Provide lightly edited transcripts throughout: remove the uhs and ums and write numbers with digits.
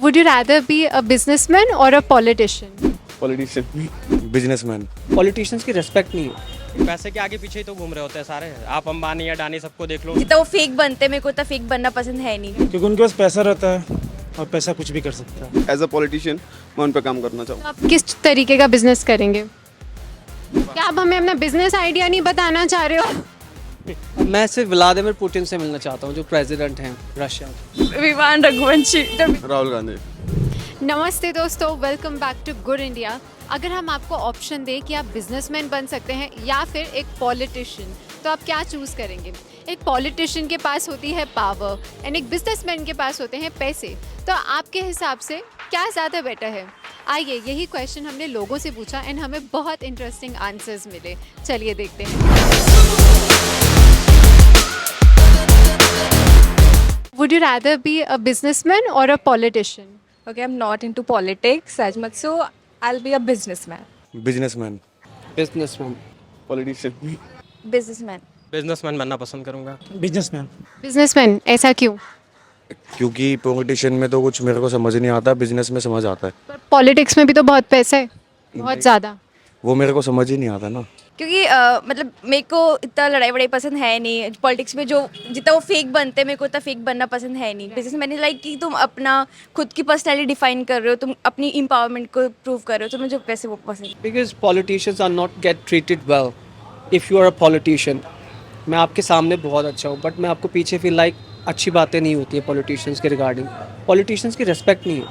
Would you rather be a businessman or a politician? Politician. Businessman. Politicians की respect नहीं है। पैसे के आगे पीछे ही तो घूम रहे होते हैं सारे। आप अंबानी अडानी सबको देख लो। जितना वो फेक बनते हैं, मेरे को उतना फेक बनना पसंद है नहीं। क्योंकि उनके पास पैसा रहता है और पैसा कुछ भी कर सकता है। एज अ पॉलिटिशियन मैं उन पर काम करना चाहूँगा। आप किस तरीके का बिजनेस करेंगे? क्या आप हमें अपना बिजनेस आइडिया नहीं बताना चाह रहे हो? मैं सिर्फ व्लादिमीर पुतिन से मिलना चाहता हूँ, जो प्रेसिडेंट हैं रशिया के। विवान रघुवंशी। राहुल गांधी। नमस्ते दोस्तों, welcome back to good India. अगर हम आपको ऑप्शन दें कि आप बिजनेसमैन बन सकते हैं या फिर एक पॉलिटिशियन, तो आप क्या चूज़ करेंगे? एक पॉलिटिशियन के पास होती है पावर एंड एक बिजनेसमैन के पास होते हैं पैसे, तो आपके हिसाब से क्या ज़्यादा बेटर है? आइए, यही क्वेश्चन हमने लोगों से पूछा एंड हमें बहुत इंटरेस्टिंग आंसर्स मिले। चलिए देखते हैं। Would you rather be a businessman or a politician? Okay, I'm not into politics as much, so I'll be a businessman. Businessman. Businessman. Politician. Businessman. Businessman बनना पसंद करूंगा। बिजनेसमैन। बिजनेसमैन, ऐसा क्यों? क्योंकि पॉलिटिशियन में तो कुछ मेरे को समझ नहीं आता, बिजनेस में समझ आता है। पर पॉलिटिक्स में भी तो बहुत पैसा है, बहुत ज़्यादा। वो मेरे को समझ ही नहीं आता ना। क्योंकि मतलब मेरे को इतना लड़ाई वड़ाई पसंद है नहीं। पॉलिटिक्स में जो जितना वो फेक बनते हैं, मेरे को उतना फेक बनना पसंद है नहीं। बिजनेस मैंने लाइक कि तुम अपना खुद की पर्सनैलिटी डिफाइन कर रहे हो, तुम अपनी एम्पावरमेंट को प्रूव कर रहे हो, तो मुझे वैसे वो पसंद। Because politicians are not get treated well if you are a politician. मैं आपके सामने बहुत अच्छा हूँ, बट मैं आपको पीछे फील लाइक अच्छी बातें नहीं होती है पॉलिटिशियंस के रिगार्डिंग। पॉलिटिशियंस की रेस्पेक्ट नहीं है,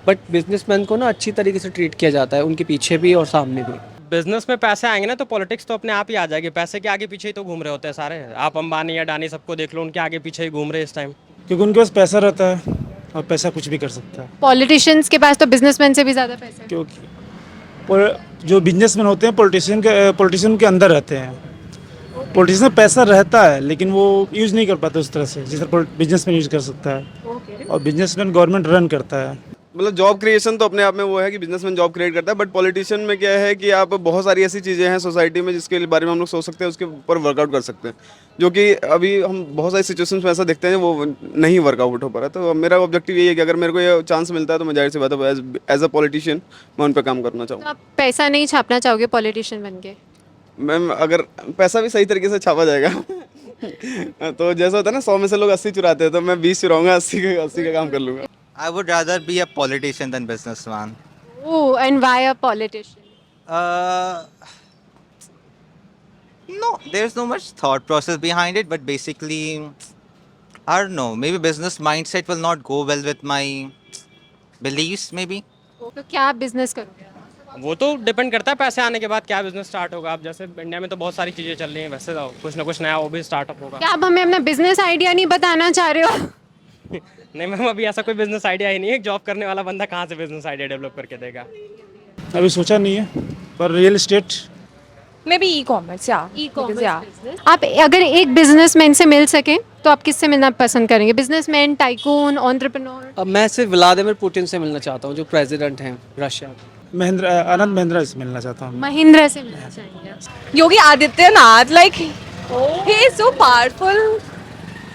बट बिजनेसमैन को ना अच्छी तरीके से ट्रीट किया जाता है, उनके पीछे भी और सामने भी। बिजनेस में पैसे आएंगे ना तो पॉलिटिक्स तो अपने आप ही आ जाएगी। पैसे के आगे पीछे ही तो घूम रहे होते हैं सारे। आप अंबानी अडानी सबको देख लो, उनके आगे पीछे ही घूम रहे हैं इस टाइम। क्योंकि उनके पास पैसा रहता है और पैसा कुछ भी कर सकता है। पॉलिटिशियंस के पास तो बिजनेसमैन से भी ज़्यादा पैसा है। क्योंकि जो बिजनेसमैन होते हैं पॉलिटिशियन के अंदर रहते हैं। पॉलिटिशियन में पैसा रहता है लेकिन वो यूज़ नहीं कर पाते उस तरह से जिस तरह बिजनेसमैन यूज़ कर सकता है। और बिजनेसमैन गवर्नमेंट रन करता है। मतलब जॉब क्रिएशन तो अपने आप में वो है कि बिजनेसमैन जॉब क्रिएट करता है, बट पॉलिटिशियन में क्या है कि आप बहुत सारी ऐसी चीज़ें हैं सोसाइटी में जिसके बारे में हम लोग सोच सकते हैं, उसके ऊपर वर्कआउट कर सकते हैं, जो कि अभी हम बहुत सारी सिचुएशंस में ऐसा देखते हैं वो नहीं वर्कआउट हो पा रहा। तो मेरा ऑब्जेक्टिव यही है कि अगर मेरे को ये चांस मिलता है तो मैं जाहिर सी बात है एज अ पॉलिटिशियन मैं उन पर काम करना तो चाहूँगा। आप पैसा नहीं छापना चाहोगे पॉलिटिशियन बन के? मैम अगर पैसा भी सही तरीके से छापा जाएगा तो जैसा होता है ना 100 में से लोग 80 चुराते हैं, तो मैं 20 चुराऊंगा, 80 का काम कर लूँगा। I would rather be a politician than businessman. Oh, and why a politician? No, there's no much thought process behind it, but basically, I don't know, maybe business mindset will not go well with my beliefs, maybe. तो क्या आप business करोगे? वो तो depend करता है पैसे आने के बाद क्या बिजनेस स्टार्ट होगा। अब जैसे इंडिया में तो बहुत सारी चीज़ें चल रही हैं, वैसे तो कुछ ना कुछ नया वो भी स्टार्टअप होगा। क्या आप हमें अपना बिजनेस आइडिया नहीं बताना चाह रहे हो? नहीं मैम, अभी ऐसा कोई बिजनेस आइडिया ही नहीं है। जॉब करने वाला बंदा कहाँ से बिजनेस आइडिया डेवलप करके देगा? अभी सोचा नहीं है, पर real estate. Maybe e-commerce या आप अगर एक बिजनेसमैन से मिल सकें तो आप किससे मिलना पसंद करेंगे? Businessman, tycoon, entrepreneur? अब मैं सिर्फ व्लादिमीर पुतिन से मिलना चाहता हूँ, जो प्रेसिडेंट हैं रशिया के। आनंद महिंद्रा से मिलना चाहता हूँ। महिंद्रा से मिलना चाहेंगे? Yogi Adityanath, like he is so powerful.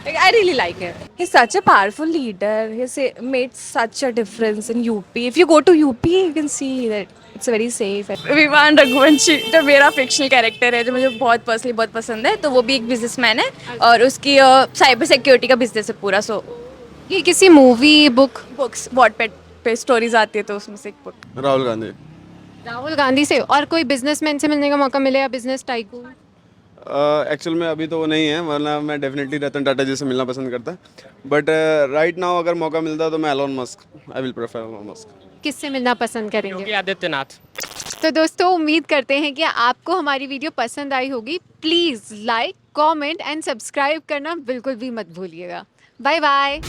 Like, I really like him. He's such a powerful leader. He's made such a difference in UP. If you go to UP, you can see that it's very safe. Vivaan Raghuvanshi जो मेरा fictional character है, जो मुझे बहुत personally बहुत पसंद है, तो वो भी एक बिजनेसमैन है और उसकी साइबर सिक्योरिटी का बिजनेस है पूरा। सो ये किसी मूवी, बुक्स वॉटपैड पे स्टोरीज आती है, तो उसमें से एक बुक। राहुल गांधी। राहुल गांधी से? और कोई बिजनेसमैन से मिलने का मौका मिले या बिजनेस टाइकून? एक्चुअल में अभी तो वो नहीं है, वरना मैं डेफिनेटली रतन टाटा जी से मिलना पसंद करता। बट राइट नाउ अगर मौका मिलता तो मैं Elon Musk, I will prefer Elon Musk. किससे मिलना पसंद करेंगे? योगी आदित्यनाथ। तो दोस्तों, उम्मीद करते हैं कि आपको हमारी वीडियो पसंद आई होगी। Please like, comment and subscribe करना बिल्कुल भी मत भूलिएगा। Bye bye.